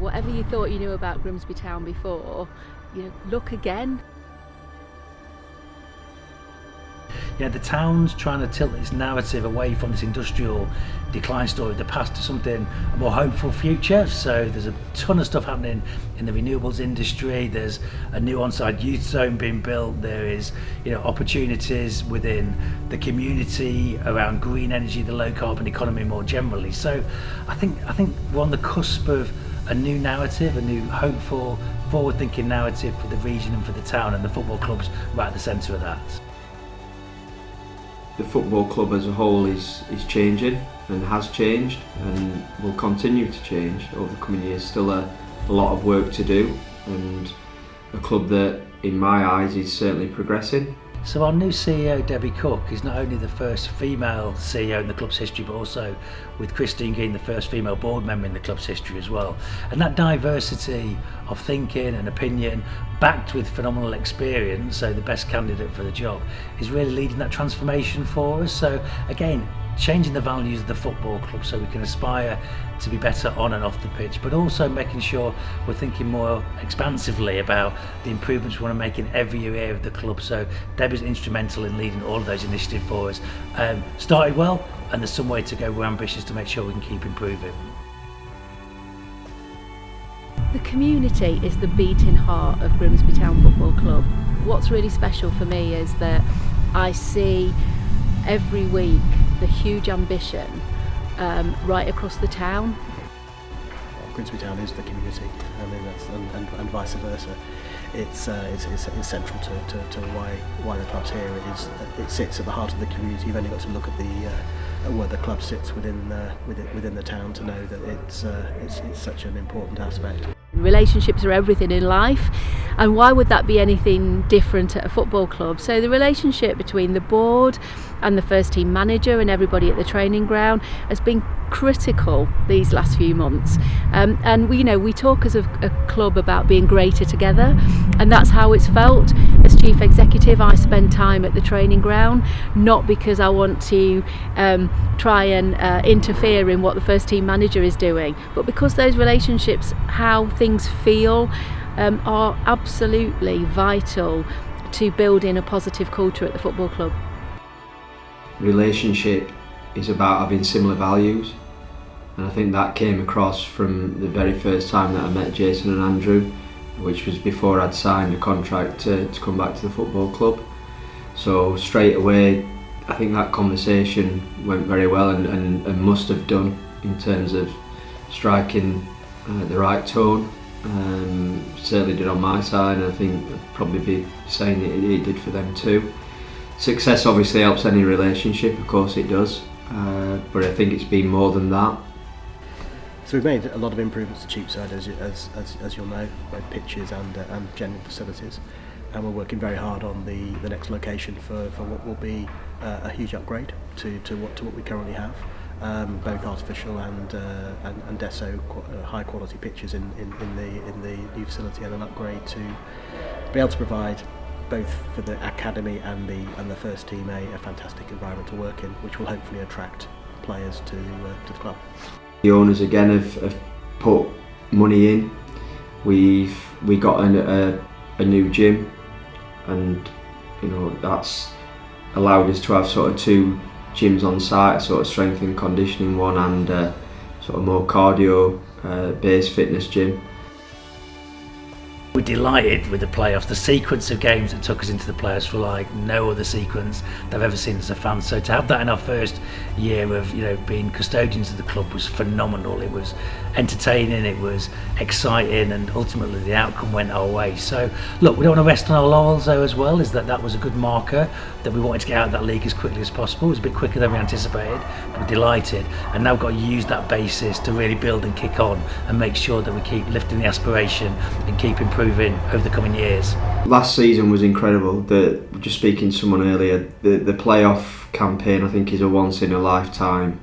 whatever you thought you knew about Grimsby Town before, look again. The town's trying to tilt its narrative away from this industrial decline story of the past to something a more hopeful future. So there's a ton of stuff happening in the renewables industry. There's a new on-site youth zone being built. There is opportunities within the community around green energy, the low carbon economy more generally. So I think we're on the cusp of a new narrative, a new hopeful, forward-thinking narrative for the region and for the town, and the football club's right at the centre of that. The football club as a whole is changing and has changed and will continue to change over the coming years. Still a lot of work to do, and a club that in my eyes is certainly progressing. So our new CEO, Debbie Cook, is not only the first female CEO in the club's history, but also, with Christine Green, the first female board member in the club's history as well. And that diversity of thinking and opinion, backed with phenomenal experience, so the best candidate for the job, is really leading that transformation for us. So again, changing the values of the football club so we can aspire to be better on and off the pitch, but also making sure we're thinking more expansively about the improvements we want to make in every area of the club. So Debbie's instrumental in leading all of those initiatives for us. Started well, and there's some way to go. We're ambitious to make sure we can keep improving. The community is the beating heart of Grimsby Town Football Club. What's really special for me is that I see every week the huge ambition right across the town. Grimsby Town is the community, and vice versa. It's central to why the club's here. It sits at the heart of the community. You've only got to look at where the club sits within the town to know that it's such an important aspect. Relationships are everything in life, and why would that be anything different at a football club? So the relationship between the board and the first team manager and everybody at the training ground has been critical these last few months, and we talk as a club about being greater together, and that's how it's felt. As chief executive, I spend time at the training ground, not because I want to try and interfere in what the first team manager is doing, but because those relationships, how things feel, are absolutely vital to building a positive culture at the football club. Relationship is about having similar values, and I think that came across from the very first time that I met Jason and Andrew, which was before I'd signed a contract to come back to the football club. So straight away I think that conversation went very well and must have done in terms of striking the right tone. Certainly did on my side, and I think I'd probably be saying it did for them too. Success obviously helps any relationship, of course it does, but I think it's been more than that. So we've made a lot of improvements to Cheapside, as you'll know, both pitches and general facilities, and we're working very hard on the next location for what will be a huge upgrade to what we currently have, both artificial and Deso high quality pitches in the new facility, and an upgrade to be able to provide both for the academy and the first team a fantastic environment to work in, which will hopefully attract players to the club. The owners again have put money in. We got a new gym, and that's allowed us to have sort of two gyms on site, a sort of strength and conditioning one, and sort of more cardio based fitness gym. We're delighted with the playoffs, the sequence of games that took us into the playoffs for like no other sequence that I've ever seen as a fan. So to have that in our first year of being custodians of the club was phenomenal. It was entertaining, it was exciting, and ultimately the outcome went our way. So look, we don't want to rest on our laurels though as well, is that was a good marker that we wanted to get out of that league as quickly as possible. It was a bit quicker than we anticipated, but we're delighted, and now we've got to use that basis to really build and kick on and make sure that we keep lifting the aspiration and keep improving over the coming years. Last season was incredible. Just speaking to someone earlier, the playoff campaign I think is a once in a lifetime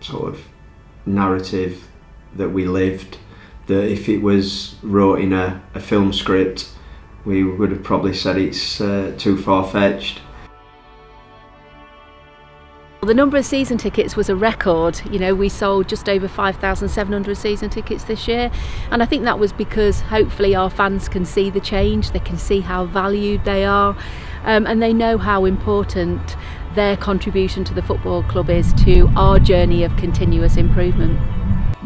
sort of narrative that we lived, that if it was wrote in a film script we would have probably said it's too far-fetched. The number of season tickets was a record. You know, we sold just over 5,700 season tickets this year, and I think that was because hopefully our fans can see the change, they can see how valued they are, and they know how important their contribution to the football club is to our journey of continuous improvement.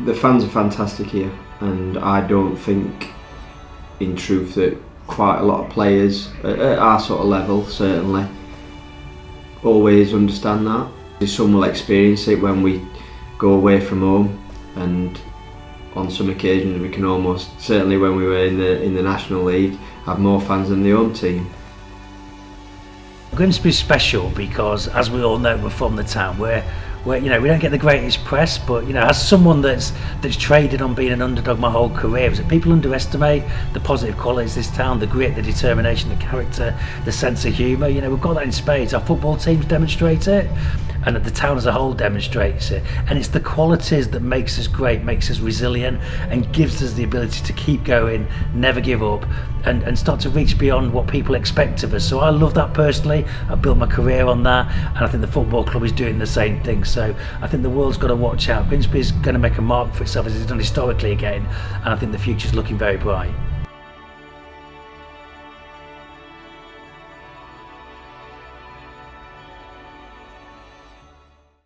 The fans are fantastic here, and I don't think in truth that quite a lot of players at our sort of level certainly always understand that. Some will experience it when we go away from home, and on some occasions we can almost, certainly when we were in the National League, have more fans than the home team. Grimsby's special because, as we all know, we're from the town where you know, we don't get the greatest press, but you know, as someone that's traded on being an underdog my whole career, is that people underestimate the positive qualities of this town, the grit, the determination, the character, the sense of humour. You know, we've got that in spades. Our football teams demonstrate it, and the town as a whole demonstrates it, and it's the qualities that makes us great, makes us resilient, and gives us the ability to keep going, never give up, and start to reach beyond what people expect of us. So I love that personally. I built my career on that, and I think the football club is doing the same thing. So I think the world's got to watch out. Grimsby's going to make a mark for itself, as it's done historically again, and I think the future's looking very bright.